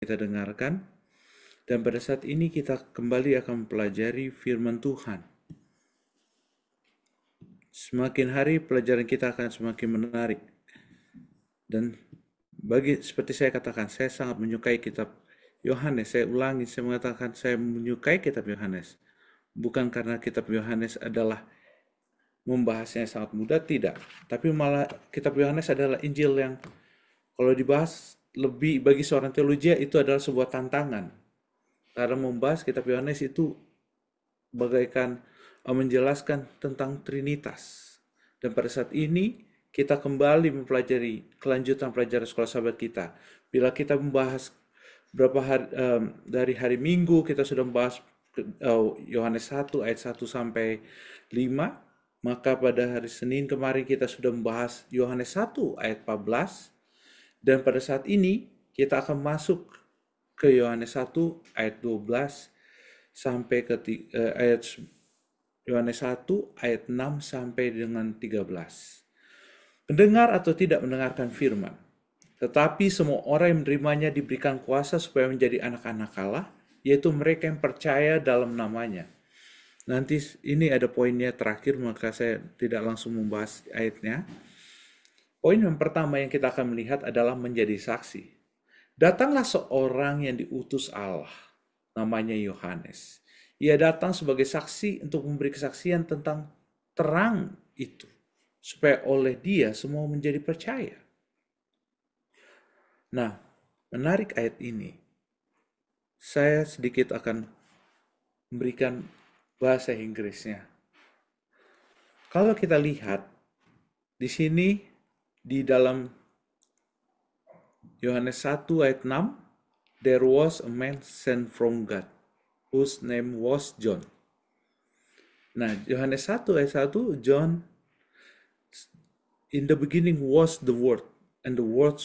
kita dengarkan. Dan pada saat ini kita kembali akan mempelajari firman Tuhan. Semakin hari pelajaran kita akan semakin menarik. Dan seperti saya katakan, saya sangat menyukai kitab Yohanes. Saya ulangi, saya mengatakan saya menyukai kitab Yohanes. Bukan karena kitab Yohanes adalah membahasnya sangat mudah, tidak. Tapi malah kitab Yohanes adalah Injil yang kalau dibahas lebih bagi seorang teologi itu adalah sebuah tantangan. Karena membahas kitab Yohanes itu bagaikan menjelaskan tentang Trinitas. Dan pada saat ini kita kembali mempelajari kelanjutan pelajaran sekolah sahabat kita. Bila kita membahas dari hari Minggu kita sudah membahas Yohanes 1 ayat 1 sampai 5, maka pada hari Senin kemarin kita sudah membahas Yohanes 1 ayat 14, dan pada saat ini kita akan masuk ke Yohanes 1 ayat 12 sampai ke ayat Yohanes 1 ayat 6 sampai dengan 13. Mendengar atau tidak mendengarkan firman, tetapi semua orang yang menerimanya diberikan kuasa supaya menjadi anak-anak Allah, yaitu mereka yang percaya dalam namanya. Nanti ini ada poinnya terakhir, maka saya tidak langsung membahas ayatnya. Poin yang pertama yang kita akan melihat adalah menjadi saksi. Datanglah seorang yang diutus Allah, namanya Yohanes. Ia datang sebagai saksi untuk memberi kesaksian tentang terang itu, supaya oleh dia semua menjadi percaya. Nah, menarik ayat ini. Saya sedikit akan memberikan bahasa Inggrisnya. Kalau kita lihat di sini di dalam Yohanes 1 ayat 6, there was a man sent from God, whose name was John. Nah, Yohanes 1 ayat 1, John, in the beginning was the Word, and the Word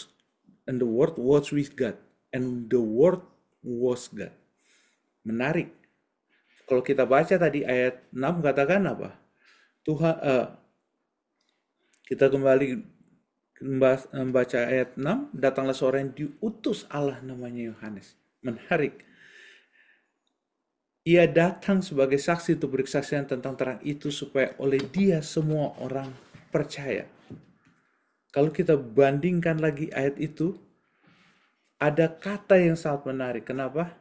was with God, and the Word was God. Menarik. Kalau kita baca tadi ayat 6 katakan apa? Tuhan, kita kembali membaca ayat 6, datanglah seorang yang diutus Allah namanya Yohanes. Menarik. Ia datang sebagai saksi untuk berkesaksian tentang terang itu supaya oleh dia semua orang percaya. Kalau kita bandingkan lagi ayat itu, ada kata yang sangat menarik. Kenapa?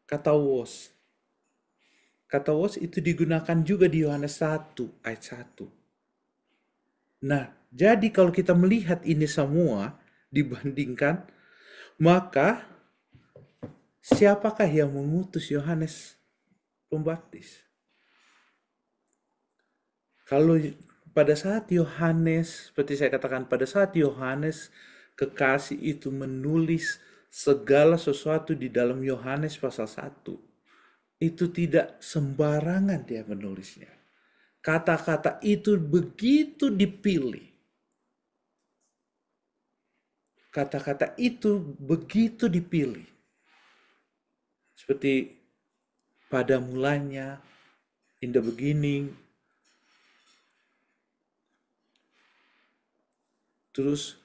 Kata was. Kata was itu digunakan juga di Yohanes 1 ayat 1. Nah, jadi kalau kita melihat ini semua dibandingkan, maka siapakah yang mengutus Yohanes Pembaptis? Kalau pada saat Yohanes, seperti saya katakan, pada saat Yohanes kekasih itu menulis segala sesuatu di dalam Yohanes pasal 1, itu tidak sembarangan dia menulisnya. Kata-kata itu begitu dipilih. Kata-kata itu begitu dipilih. Seperti pada mulanya, in the beginning, terus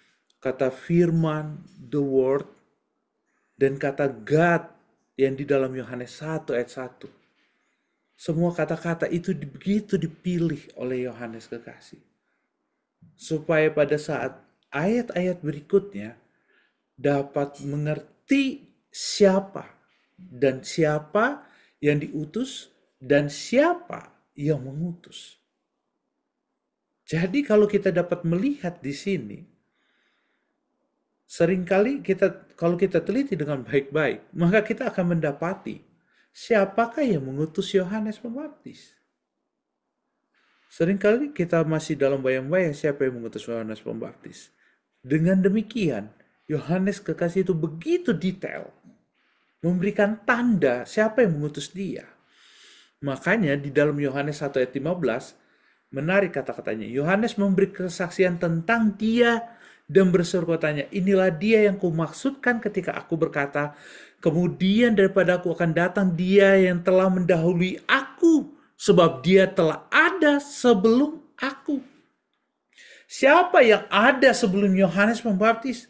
kata firman, the word, dan kata God yang di dalam Yohanes 1 ayat 1. Semua kata-kata itu begitu dipilih oleh Yohanes kekasih. Supaya pada saat ayat-ayat berikutnya dapat mengerti siapa dan siapa yang diutus dan siapa yang mengutus. Jadi kalau kita dapat melihat di sini, seringkali kalau kita teliti dengan baik-baik, maka kita akan mendapati siapakah yang mengutus Yohanes Pembaptis. Seringkali kita masih dalam bayang-bayang siapa yang mengutus Yohanes Pembaptis. Dengan demikian, Yohanes kekasih itu begitu detail, memberikan tanda siapa yang mengutus dia. Makanya di dalam Yohanes 1 ayat 15, menarik kata-katanya. Yohanes memberi kesaksian tentang dia dan berseru katanya, inilah dia yang kumaksudkan ketika aku berkata, kemudian daripada aku akan datang dia yang telah mendahului aku, sebab dia telah ada sebelum aku. Siapa yang ada sebelum Yohanes Pembaptis?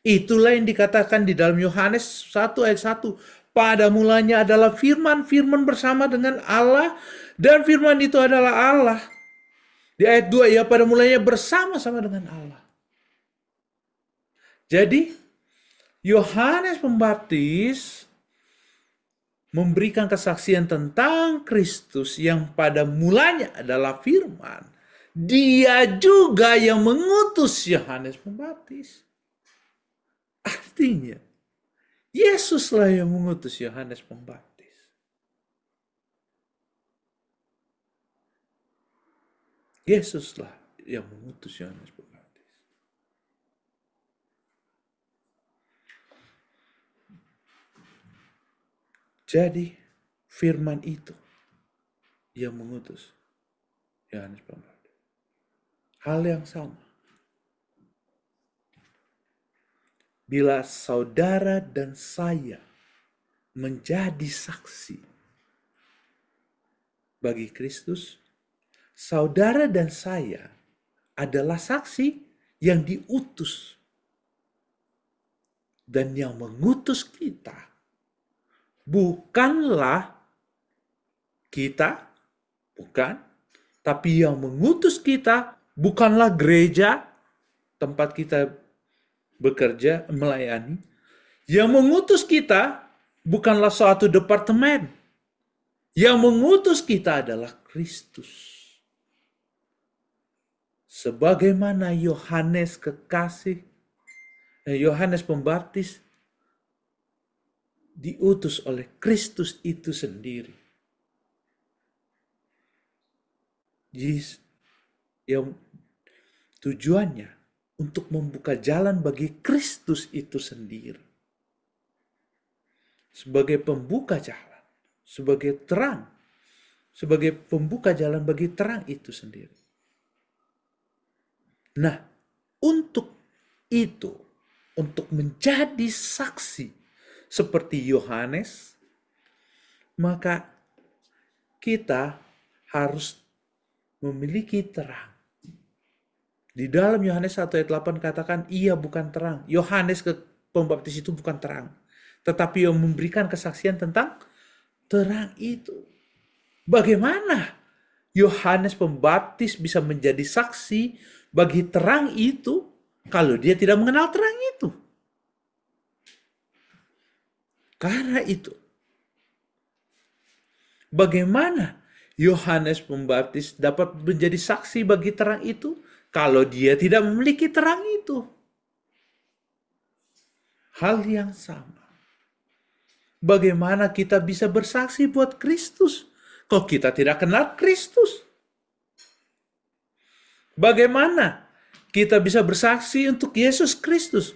Itulah yang dikatakan di dalam Yohanes 1 ayat 1. Pada mulanya adalah firman, firman bersama dengan Allah, dan firman itu adalah Allah. Di ayat 2, ya pada mulanya bersama-sama dengan Allah. Jadi, Yohanes Pembaptis memberikan kesaksian tentang Kristus yang pada mulanya adalah firman. Dia juga yang mengutus Yohanes Pembaptis. Artinya, Yesuslah yang mengutus Yohanes Pembaptis. Yesuslah yang mengutus Yohanes Pembaptis. Jadi, firman itu yang mengutus Yohanes Pembaptis. Hal yang sama. Bila saudara dan saya menjadi saksi bagi Kristus, saudara dan saya adalah saksi yang diutus. Dan yang mengutus kita bukanlah kita, bukan, tapi yang mengutus kita bukanlah gereja tempat kita bekerja, melayani. Yang mengutus kita bukanlah suatu departemen. Yang mengutus kita adalah Kristus. Sebagaimana Yohanes Yohanes Pembaptis diutus oleh Kristus itu sendiri. Yang tujuannya untuk membuka jalan bagi Kristus itu sendiri. Sebagai pembuka jalan, sebagai terang, sebagai pembuka jalan bagi terang itu sendiri. Nah, untuk itu, untuk menjadi saksi seperti Yohanes, maka kita harus memiliki terang. Di dalam Yohanes 1 ayat 8 katakan, ia bukan terang. Yohanes Pembaptis itu bukan terang, tetapi yang memberikan kesaksian tentang terang itu. Bagaimana Yohanes Pembaptis bisa menjadi saksi bagi terang itu kalau dia tidak mengenal terang itu? Karena itu, bagaimana Yohanes Pembaptis dapat menjadi saksi bagi terang itu kalau dia tidak memiliki terang itu? Hal yang sama. Bagaimana kita bisa bersaksi buat Kristus kalau kita tidak kenal Kristus? Bagaimana kita bisa bersaksi untuk Yesus Kristus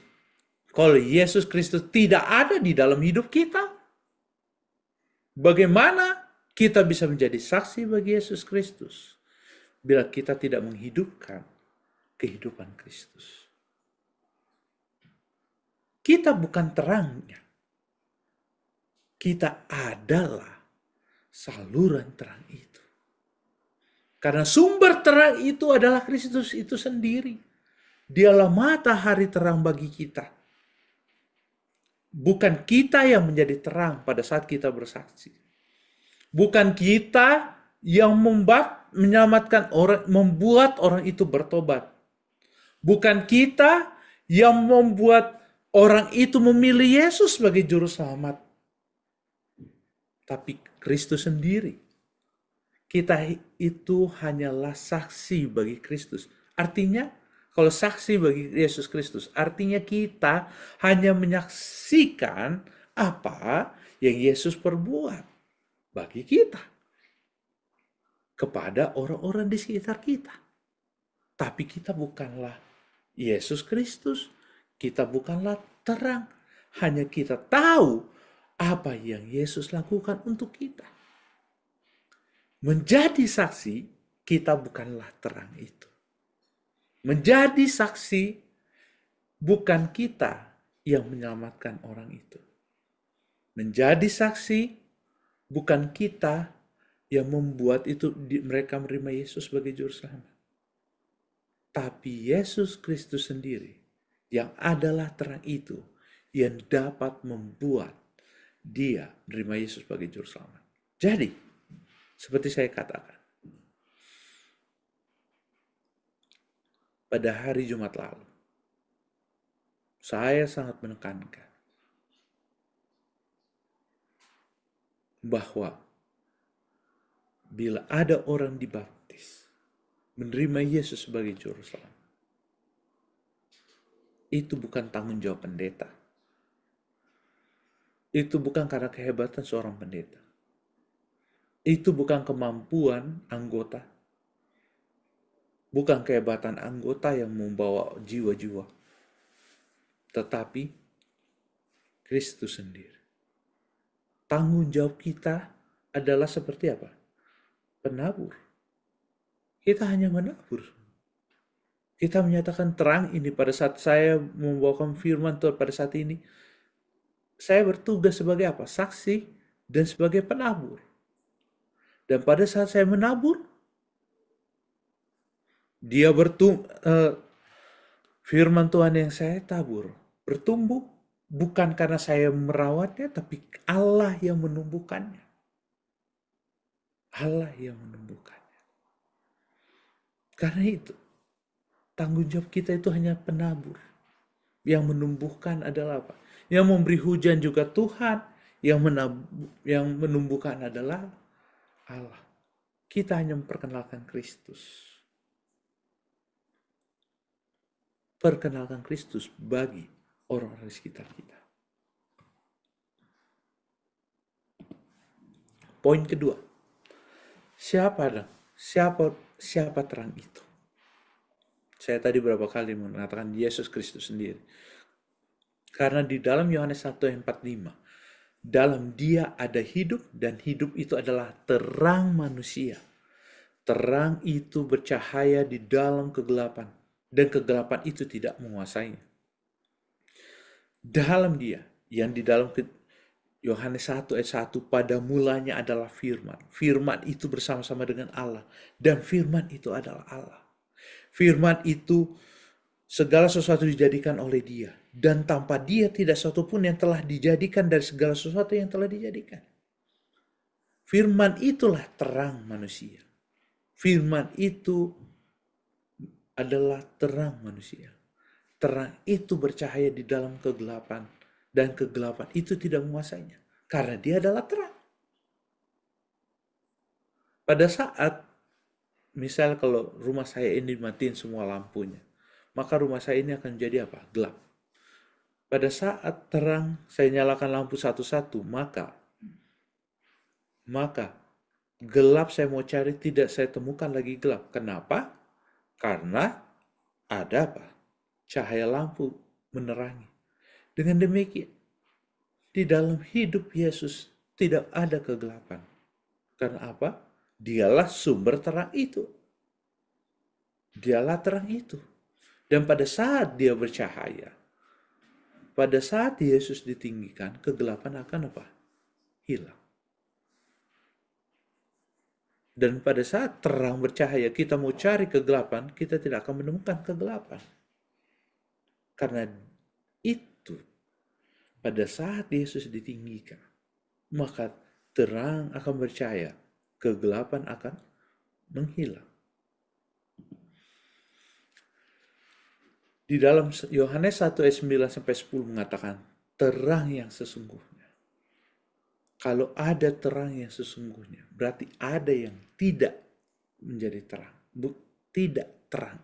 kalau Yesus Kristus tidak ada di dalam hidup kita? Bagaimana kita bisa menjadi saksi bagi Yesus Kristus bila kita tidak menghidupkan kehidupan Kristus? Kita bukan terangnya. Kita adalah saluran terang itu. Karena sumber terang itu adalah Kristus itu sendiri. Dialah matahari terang bagi kita. Bukan kita yang menjadi terang pada saat kita bersaksi. Bukan kita yang menyelamatkan orang, membuat orang itu bertobat. Bukan kita yang membuat orang itu memilih Yesus sebagai juru selamat. Tapi Kristus sendiri. Kita itu hanyalah saksi bagi Kristus. Artinya, kalau saksi bagi Yesus Kristus, artinya kita hanya menyaksikan apa yang Yesus perbuat bagi kita. Kepada orang-orang di sekitar kita. Tapi kita bukanlah Yesus Kristus. Kita bukanlah terang. Hanya kita tahu apa yang Yesus lakukan untuk kita. Menjadi saksi, kita bukanlah terang itu. Menjadi saksi, bukan kita yang menyelamatkan orang itu. Menjadi saksi, bukan kita yang membuat itu mereka menerima Yesus sebagai juru selamat. Tapi Yesus Kristus sendiri yang adalah terang itu yang dapat membuat dia menerima Yesus sebagai juru selamat. Jadi, seperti saya katakan, pada hari Jumat lalu, saya sangat menekankan bahwa bila ada orang dibaptis, menerima Yesus sebagai juru selamat, itu bukan tanggung jawab pendeta. Itu bukan karena kehebatan seorang pendeta. Itu bukan kemampuan anggota. Bukan kehebatan anggota yang membawa jiwa-jiwa. Tetapi Kristus sendiri. Tanggung jawab kita adalah seperti apa? Penabur. Kita hanya menabur. Kita menyatakan terang ini pada saat saya membawakan firman Tuhan pada saat ini. Saya bertugas sebagai apa? Saksi dan sebagai penabur. Dan pada saat saya menabur, dia firman Tuhan yang saya tabur bertumbuh bukan karena saya merawatnya, tapi Allah yang menumbuhkannya. Allah yang menumbuhkannya. Karena itu, tanggung jawab kita itu hanya penabur. Yang menumbuhkan adalah apa? Yang memberi hujan juga Tuhan. Yang menumbuhkan adalah Allah. Kita hanya memperkenalkan Kristus. Perkenalkan Kristus bagi orang-orang di sekitar kita. Poin kedua. Siapa terang itu? Saya tadi berapa kali mengatakan Yesus Kristus sendiri. Karena di dalam Yohanes 1:45, dalam Dia ada hidup dan hidup itu adalah terang manusia. Terang itu bercahaya di dalam kegelapan dan kegelapan itu tidak menguasainya. Dalam Dia, yang di dalam Yohanes 1:1, pada mulanya adalah firman. Firman itu bersama-sama dengan Allah dan firman itu adalah Allah. Firman itu segala sesuatu dijadikan oleh Dia. Dan tanpa Dia tidak satupun yang telah dijadikan dari segala sesuatu yang telah dijadikan. Firman itulah terang manusia. Firman itu adalah terang manusia. Terang itu bercahaya di dalam kegelapan. Dan kegelapan itu tidak menguasainya. Karena Dia adalah terang. Pada saat, misal kalau rumah saya ini dimatiin semua lampunya, maka rumah saya ini akan menjadi apa? Gelap. Pada saat terang, saya nyalakan lampu satu-satu, maka gelap saya mau cari tidak saya temukan lagi gelap. Kenapa? Karena ada apa? Cahaya lampu menerangi. Dengan demikian, di dalam hidup Yesus tidak ada kegelapan. Karena apa? Dialah sumber terang itu. Dialah terang itu. Dan pada saat Dia bercahaya, pada saat Yesus ditinggikan, kegelapan akan apa? Hilang. Dan pada saat terang bercahaya, kita mau cari kegelapan, kita tidak akan menemukan kegelapan. Karena itu, pada saat Yesus ditinggikan, maka terang akan bercahaya, kegelapan akan menghilang. Di dalam Yohanes 1:9-10 mengatakan, terang yang sesungguhnya. Kalau ada terang yang sesungguhnya, berarti ada yang tidak menjadi terang. Tidak terang.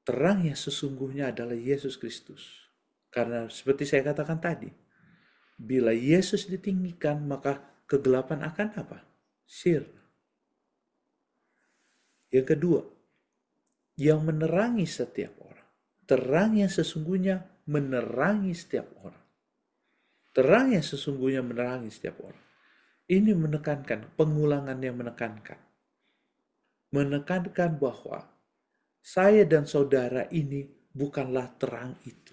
Terang yang sesungguhnya adalah Yesus Kristus. Karena seperti saya katakan tadi, bila Yesus ditinggikan, maka kegelapan akan apa? Sirna. Yang kedua, yang menerangi setiap orang. Terang yang sesungguhnya menerangi setiap orang. Terang yang sesungguhnya menerangi setiap orang. Ini menekankan, pengulangan yang menekankan. Menekankan bahwa saya dan saudara ini bukanlah terang itu.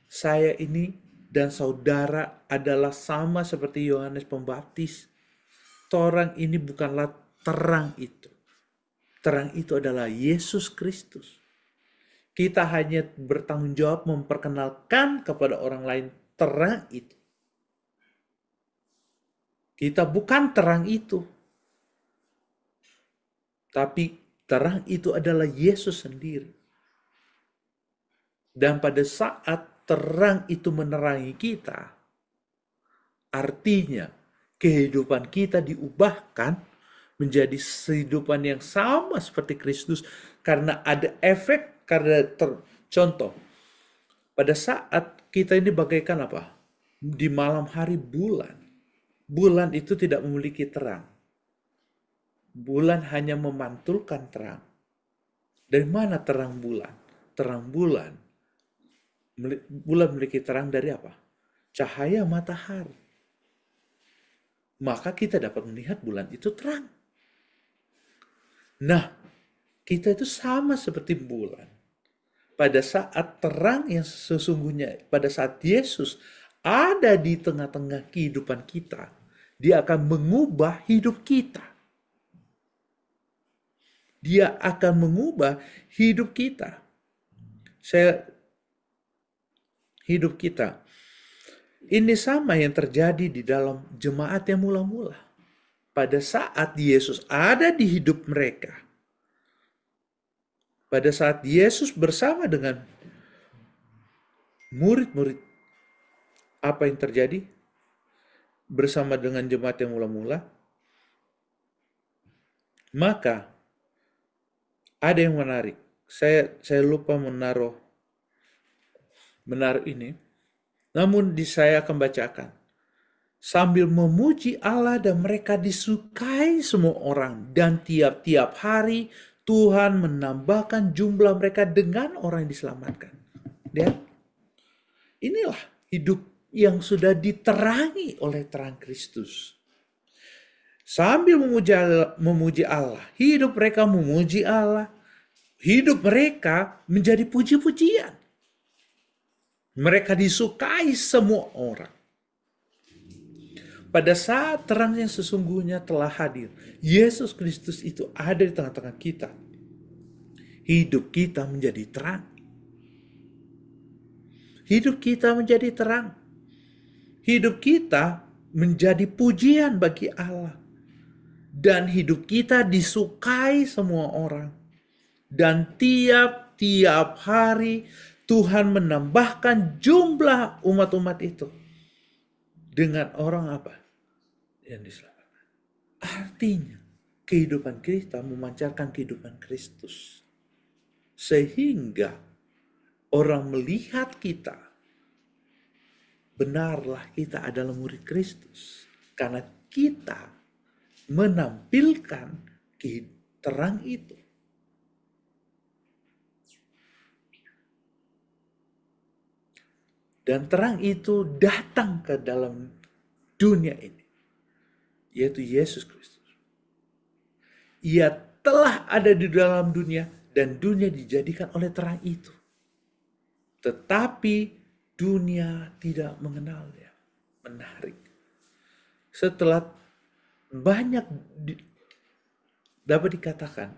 Saya ini dan saudara adalah sama seperti Yohanes Pembaptis. Orang ini bukanlah terang itu. Terang itu adalah Yesus Kristus. Kita hanya bertanggung jawab memperkenalkan kepada orang lain terang itu. Kita bukan terang itu, tapi terang itu adalah Yesus sendiri. Dan pada saat terang itu menerangi kita, artinya kehidupan kita diubahkan menjadi kehidupan yang sama seperti Kristus, karena ada efek. Karena contoh, pada saat kita ini bagaikan apa? Di malam hari bulan. Bulan itu tidak memiliki terang. Bulan hanya memantulkan terang. Dari mana terang bulan? Terang bulan. Bulan memiliki terang dari apa? Cahaya matahari. Maka kita dapat melihat bulan itu terang. Nah, kita itu sama seperti bulan. Pada saat terang yang sesungguhnya, pada saat Yesus ada di tengah-tengah kehidupan kita, Dia akan mengubah hidup kita. Dia akan mengubah hidup kita. Hidup kita. Ini sama yang terjadi di dalam jemaat yang mula-mula. Pada saat Yesus ada di hidup mereka, pada saat Yesus bersama dengan murid-murid, apa yang terjadi bersama dengan jemaat yang mula-mula? Maka ada yang menarik. Saya lupa menaruh ini. Namun saya akan bacakan. Sambil memuji Allah dan mereka disukai semua orang. Dan tiap-tiap hari Tuhan menambahkan jumlah mereka dengan orang yang diselamatkan. Lihat, inilah hidup yang sudah diterangi oleh terang Kristus. Sambil memuji Allah, hidup mereka memuji Allah, hidup mereka menjadi puji-pujian. Mereka disukai semua orang. Pada saat terang yang sesungguhnya telah hadir, Yesus Kristus itu ada di tengah-tengah kita. Hidup kita menjadi terang. Hidup kita menjadi terang. Hidup kita menjadi pujian bagi Allah. Dan hidup kita disukai semua orang. Dan tiap-tiap hari Tuhan menambahkan jumlah umat-umat itu. Dengan orang apa? Yang diselamatkan. Artinya, kehidupan kita memancarkan kehidupan Kristus. Sehingga orang melihat kita, benarlah kita adalah murid Kristus. Karena kita menampilkan terang itu. Dan terang itu datang ke dalam dunia ini, yaitu Yesus Kristus. Ia telah ada di dalam dunia dan dunia dijadikan oleh terang itu. Tetapi dunia tidak mengenalnya. Menarik. Setelah banyak dapat dikatakan,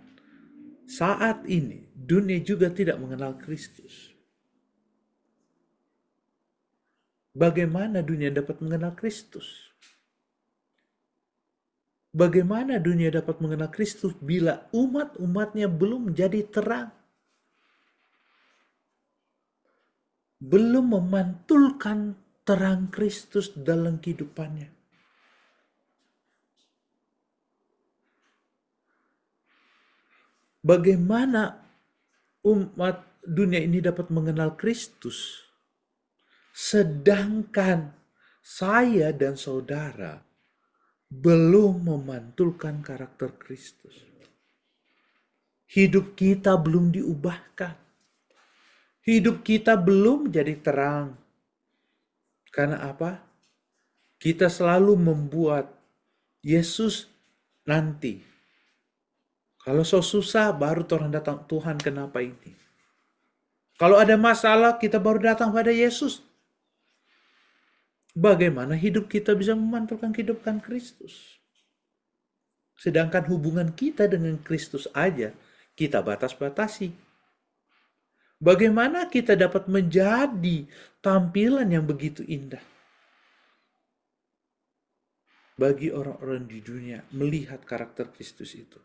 saat ini dunia juga tidak mengenal Kristus. Bagaimana dunia dapat mengenal Kristus? Bagaimana dunia dapat mengenal Kristus bila umat-umatnya belum menjadi terang? Belum memantulkan terang Kristus dalam kehidupannya. Bagaimana umat dunia ini dapat mengenal Kristus? Sedangkan saya dan saudara belum memantulkan karakter Kristus. Hidup kita belum diubahkan. Hidup kita belum menjadi terang. Karena apa? Kita selalu membuat Yesus nanti. Kalau susah baru orang datang, Tuhan kenapa ini? Kalau ada masalah kita baru datang pada Yesus. Bagaimana hidup kita bisa memantulkan kehidupan Kristus? Sedangkan hubungan kita dengan Kristus aja kita batas-batasi. Bagaimana kita dapat menjadi tampilan yang begitu indah bagi orang-orang di dunia melihat karakter Kristus itu?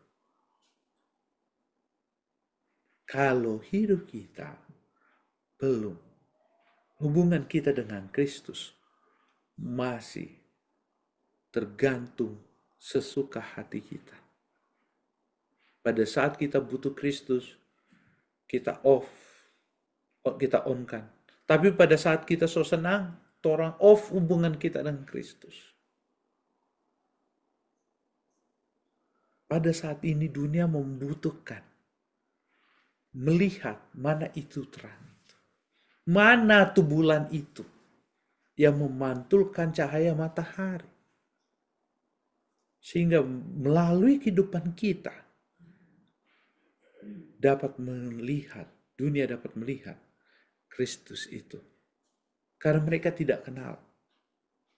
Kalau hidup kita belum, hubungan kita dengan Kristus masih tergantung sesuka hati kita. Pada saat kita butuh Kristus, kita kita on-kan. Tapi pada saat kita so senang, orang off hubungan kita dengan Kristus. Pada saat ini dunia membutuhkan melihat mana itu terang itu. Mana tuh bulan itu yang memantulkan cahaya matahari. Sehingga melalui kehidupan kita dapat melihat, dunia dapat melihat Kristus itu. Karena mereka tidak kenal.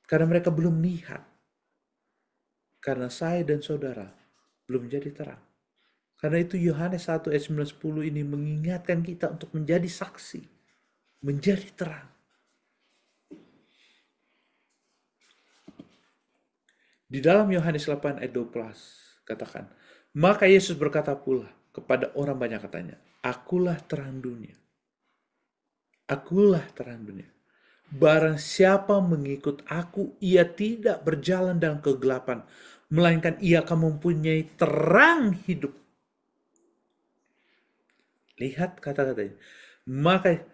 Karena mereka belum lihat. Karena saya dan saudara belum jadi terang. Karena itu Yohanes 1 ayat 9-10 ini mengingatkan kita untuk menjadi saksi. Menjadi terang. Di dalam Yohanes 8 ayat 12 katakan, maka Yesus berkata pula kepada orang banyak katanya, akulah terang dunia. Akulah terang dunia. Barang siapa mengikut aku, ia tidak berjalan dalam kegelapan, melainkan ia akan mempunyai terang hidup. Lihat kata-katanya. Maka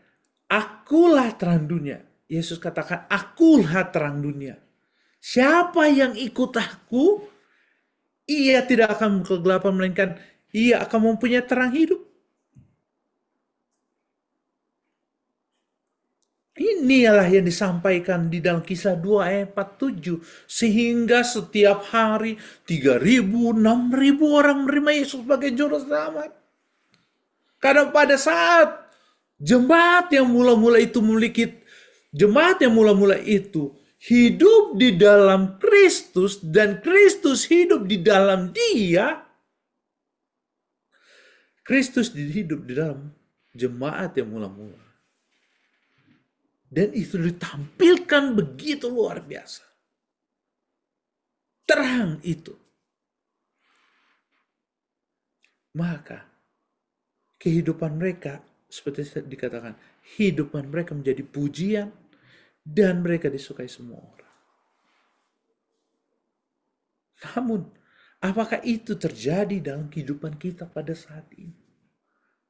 akulah terang dunia. Yesus katakan, akulah terang dunia. Siapa yang ikut aku, ia tidak akan kegelapan, melainkan ia akan mempunyai terang hidup. Inilah yang disampaikan di dalam Kisah 2 ayat 47. Sehingga setiap hari 3.000, 6.000 orang menerima Yesus sebagai juru selamat. Karena pada saat jemaat yang mula-mula itu hidup di dalam Kristus dan Kristus hidup di dalam dia, Kristus hidup di dalam jemaat yang mula-mula. Dan itu ditampilkan begitu luar biasa. Terang itu. Maka kehidupan mereka seperti dikatakan, kehidupan mereka menjadi pujian dan mereka disukai semua orang. Namun, apakah itu terjadi dalam kehidupan kita pada saat ini?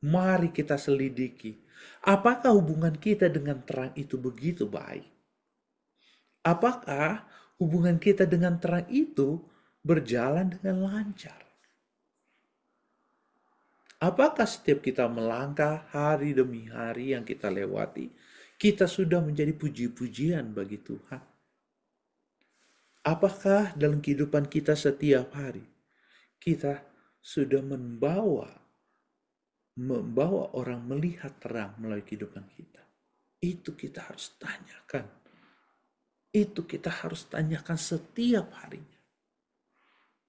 Mari kita selidiki. Apakah hubungan kita dengan terang itu begitu baik? Apakah hubungan kita dengan terang itu berjalan dengan lancar? Apakah setiap kita melangkah hari demi hari yang kita lewati, kita sudah menjadi puji-pujian bagi Tuhan? Apakah dalam kehidupan kita setiap hari, kita sudah membawa orang melihat terang melalui kehidupan kita? Itu kita harus tanyakan. Itu kita harus tanyakan setiap harinya.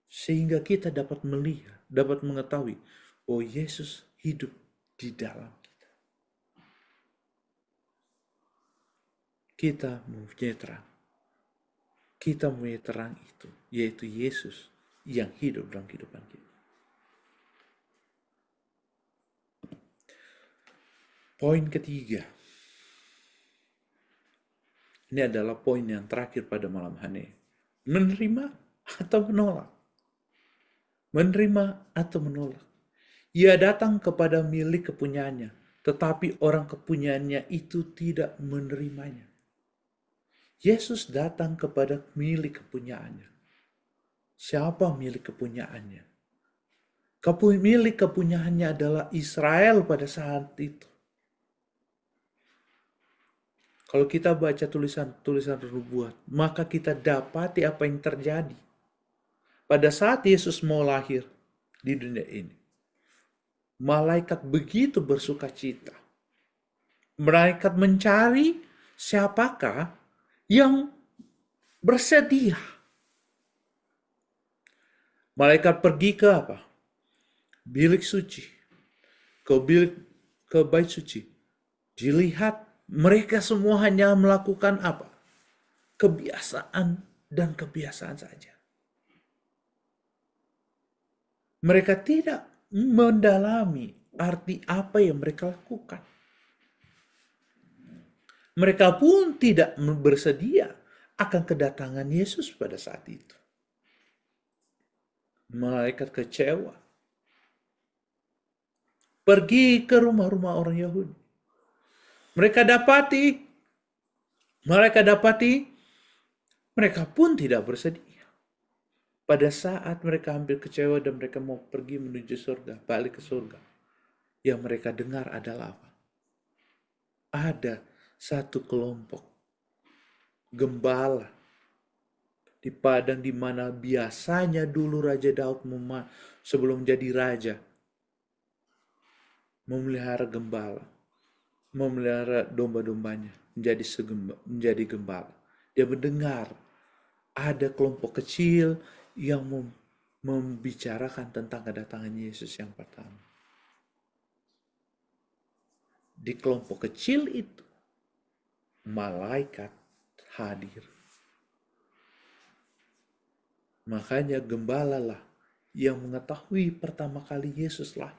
Sehingga kita dapat melihat, dapat mengetahui, oh Yesus hidup di dalam kita. Kita mempunyai terang. Kita mempunyai terang itu, yaitu Yesus yang hidup dalam kehidupan kita. Poin ketiga. Ini adalah poin yang terakhir pada malam hari ini. Menerima atau menolak. Menerima atau menolak. Ia datang kepada milik kepunyaannya, tetapi orang kepunyaannya itu tidak menerimanya. Yesus datang kepada milik kepunyaannya. Siapa milik kepunyaannya? Milik kepunyaannya adalah Israel pada saat itu. Kalau kita baca tulisan nubuat, maka kita dapati apa yang terjadi pada saat Yesus mau lahir di dunia ini. Malaikat begitu bersuka cita. Malaikat mencari siapakah yang bersedia Malaikat pergi ke apa? Bilik suci. Ke bait suci. Dilihat mereka semua hanya melakukan apa? Kebiasaan dan kebiasaan saja. Mereka tidak mendalami arti apa yang mereka lakukan. Mereka pun tidak bersedia akan kedatangan Yesus pada saat itu. Malaikat kecewa. Pergi ke rumah-rumah orang Yahudi. Mereka dapati, mereka pun tidak bersedia. Pada saat mereka hampir kecewa dan mereka mau pergi menuju surga, balik ke surga, yang mereka dengar adalah apa? Ada satu kelompok gembala di padang di mana biasanya dulu Raja Daud sebelum jadi raja memelihara gembala, memelihara domba-dombanya, menjadi gembala. Dia mendengar ada kelompok kecil yang membicarakan tentang kedatangan Yesus yang pertama. Di kelompok kecil itu, malaikat hadir. Makanya gembalalah yang mengetahui pertama kali Yesus lahir.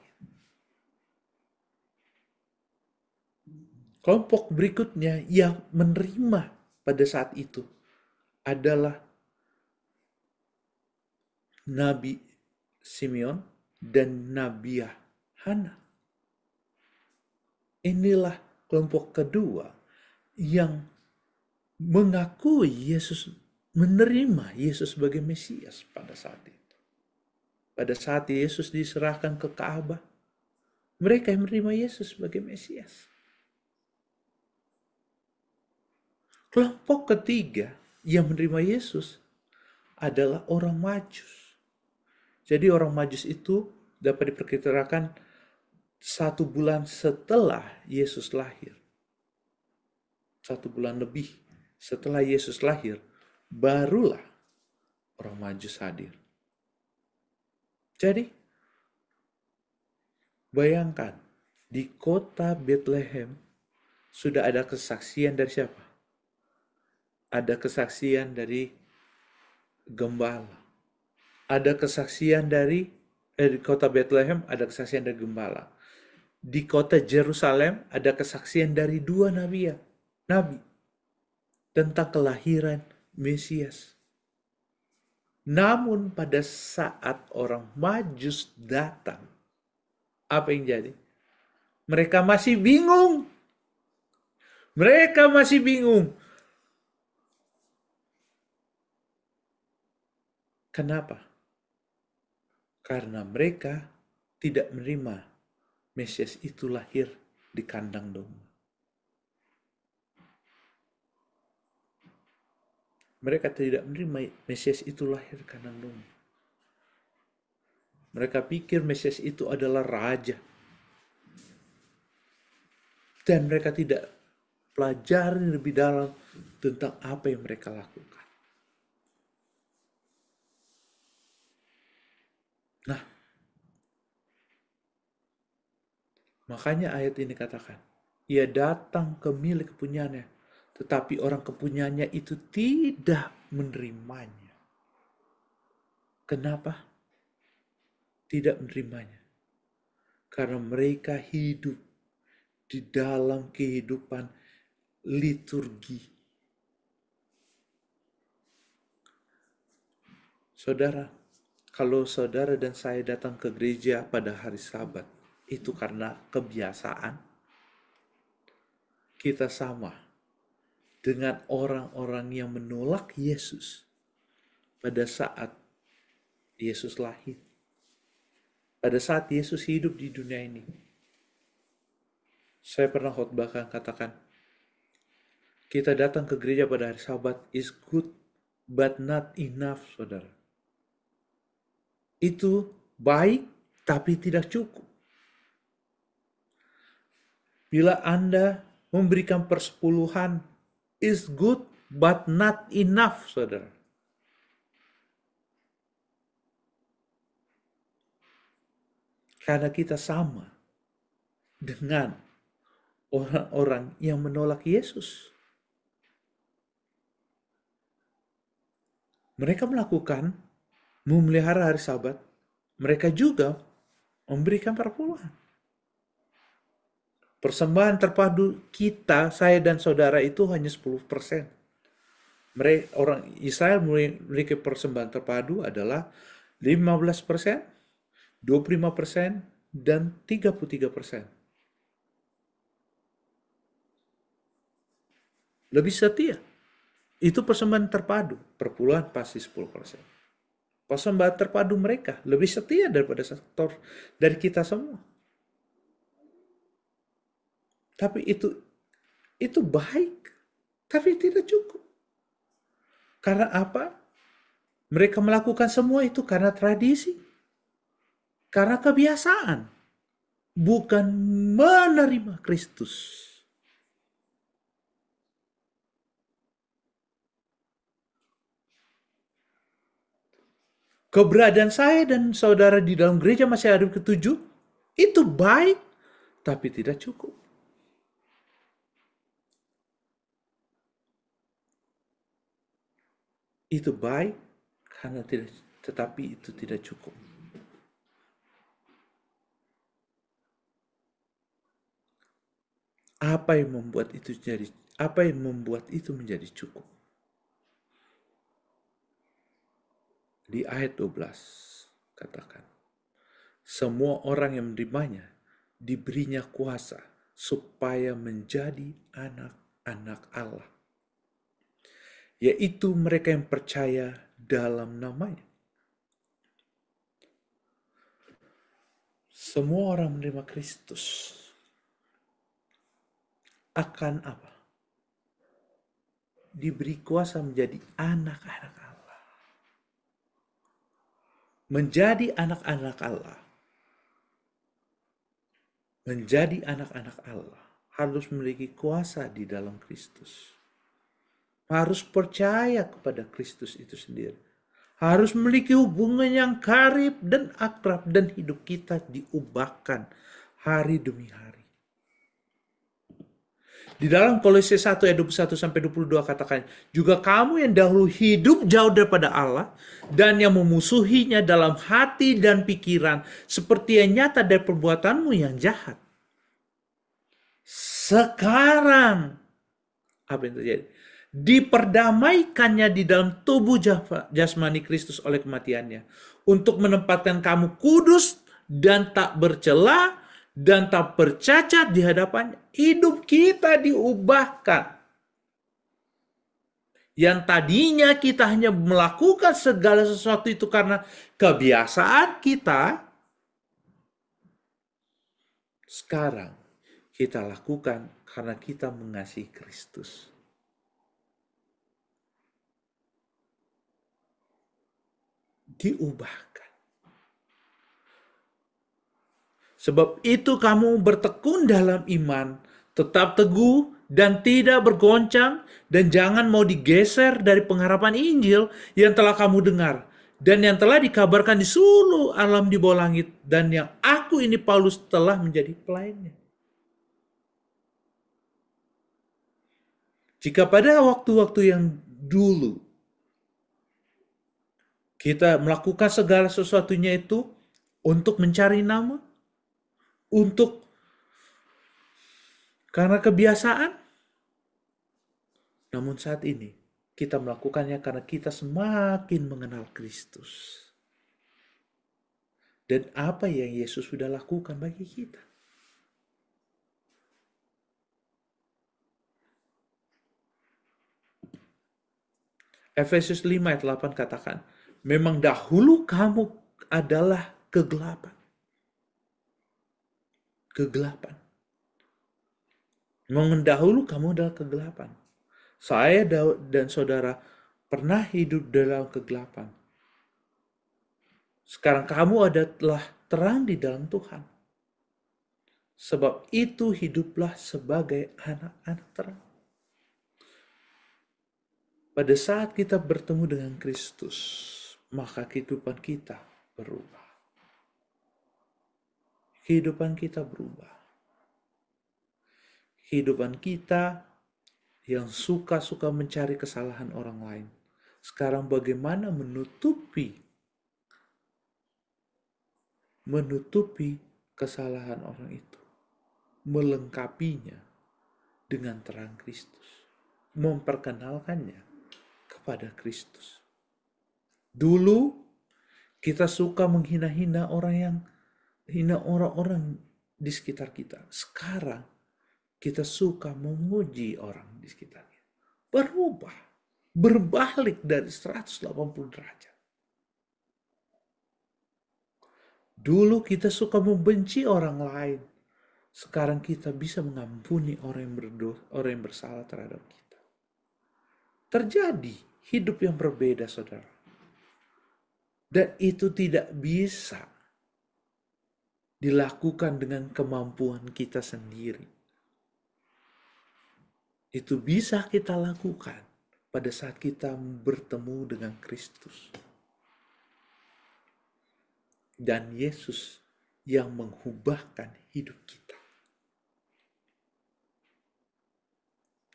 Kelompok berikutnya yang menerima pada saat itu adalah Nabi Simeon dan Nabi Hana. Inilah kelompok kedua yang mengakui Yesus, menerima Yesus sebagai Mesias pada saat itu. Pada saat Yesus diserahkan ke Ka'bah, mereka yang menerima Yesus sebagai Mesias. Kelompok ketiga yang menerima Yesus adalah orang Majus. Jadi orang Majus itu dapat diperkirakan 1 bulan setelah Yesus lahir. 1 bulan lebih setelah Yesus lahir, barulah orang Majus hadir. Jadi, bayangkan, di kota Bethlehem sudah ada kesaksian dari siapa? Ada kesaksian dari gembala. Ada kesaksian dari di kota Bethlehem ada kesaksian dari gembala. Di kota Yerusalem ada kesaksian dari 2 nabi tentang kelahiran Mesias. Namun pada saat orang Majus datang, apa yang jadi? Mereka masih bingung. Kenapa? Karena mereka tidak menerima Mesias itu lahir di kandang domba. Mereka tidak menerima Mesias itu lahir di kandang domba. Mereka pikir Mesias itu adalah raja. Dan mereka tidak pelajari lebih dalam tentang apa yang mereka lakukan. Nah, makanya ayat ini katakan, ia datang ke milik kepunyaannya, tetapi orang kepunyaannya itu tidak menerimanya. Kenapa tidak menerimanya? Karena mereka hidup di dalam kehidupan liturgi. Saudara, kalau saudara dan saya datang ke gereja pada hari Sabat, itu karena kebiasaan, kita sama dengan orang-orang yang menolak Yesus pada saat Yesus lahir. Pada saat Yesus hidup di dunia ini. Saya pernah khotbahkan katakan, kita datang ke gereja pada hari Sabat is good but not enough, saudara. Itu baik tapi tidak cukup. Bila Anda memberikan persepuluhan is good but not enough, saudara. Karena kita sama dengan orang-orang yang menolak Yesus. Mereka melakukan memelihara hari Sabat. Mereka juga memberikan perpuluhan. Persembahan terpadu kita, saya dan saudara itu hanya 10%. Mereka, orang Israel memiliki persembahan terpadu adalah 15%, 25%, dan 33%. Lebih setia. Itu persembahan terpadu. Perpuluhan pasti 10%. Persembahan terpadu mereka lebih setia daripada sektor dari kita semua. Tapi itu baik, tapi tidak cukup. Karena apa? Mereka melakukan semua itu karena tradisi, karena kebiasaan, bukan menerima Kristus. Keberadaan saya dan saudara di dalam gereja masih hari ke-7 itu baik, tapi tidak cukup. Itu baik karena tetapi itu tidak cukup. Apa yang membuat itu menjadi cukup? Di ayat 12 katakan, semua orang yang menerimanya diberinya kuasa supaya menjadi anak-anak Allah, yaitu mereka yang percaya dalam namanya. Semua orang menerima Kristus akan apa? Diberi kuasa menjadi anak-anak Allah. Menjadi anak-anak Allah. Menjadi anak-anak Allah harus memiliki kuasa di dalam Kristus. Harus percaya kepada Kristus itu sendiri. Harus memiliki hubungan yang karib dan akrab, dan hidup kita diubahkan hari demi hari. Di dalam Kolose 1 ayat 21 sampai 22 katakan, juga kamu yang dahulu hidup jauh daripada Allah dan yang memusuhinya dalam hati dan pikiran, seperti yang nyata dari perbuatanmu yang jahat. Sekarang apa yang terjadi? Diperdamaikannya di dalam tubuh jasmani Kristus oleh kematiannya, untuk menempatkan kamu kudus dan tak bercela dan tak bercacat di hadapannya. Hidup kita diubahkan. Yang tadinya kita hanya melakukan segala sesuatu itu karena kebiasaan kita, sekarang kita lakukan karena kita mengasihi Kristus. Diubahkan. Sebab itu kamu bertekun dalam iman, tetap teguh dan tidak bergoncang, dan jangan mau digeser dari pengharapan Injil yang telah kamu dengar dan yang telah dikabarkan di seluruh alam di bawah langit, dan yang aku ini Paulus telah menjadi pelayannya. Jika pada waktu-waktu yang dulu kita melakukan segala sesuatunya itu untuk mencari nama, untuk karena kebiasaan, namun saat ini kita melakukannya karena kita semakin mengenal Kristus dan apa yang Yesus sudah lakukan bagi kita. Efesus 5 ayat 8 katakan, memang dahulu kamu adalah kegelapan. Kegelapan. Memang dahulu kamu adalah kegelapan. Saya dan saudara pernah hidup dalam kegelapan. Sekarang kamu adalah terang di dalam Tuhan. Sebab itu hiduplah sebagai anak-anak terang. Pada saat kita bertemu dengan Kristus, maka kehidupan kita berubah. kehidupan kita berubah. Kehidupan kita yang suka-suka mencari kesalahan orang lain. Sekarang bagaimana menutupi kesalahan orang itu. Melengkapinya dengan terang Kristus. Memperkenalkannya kepada Kristus. Dulu kita suka menghina-hina orang-orang di sekitar kita. Sekarang kita suka memuji orang di sekitarnya. Berubah, berbalik dari 180 derajat. Dulu kita suka membenci orang lain. Sekarang kita bisa mengampuni orang yang bersalah terhadap kita. Terjadi hidup yang berbeda, saudara. Dan itu tidak bisa dilakukan dengan kemampuan kita sendiri. Itu bisa kita lakukan pada saat kita bertemu dengan Kristus. Dan Yesus yang mengubahkan hidup kita.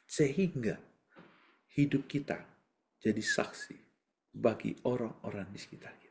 Sehingga hidup kita jadi saksi bagi orang-orang di sekitar kita.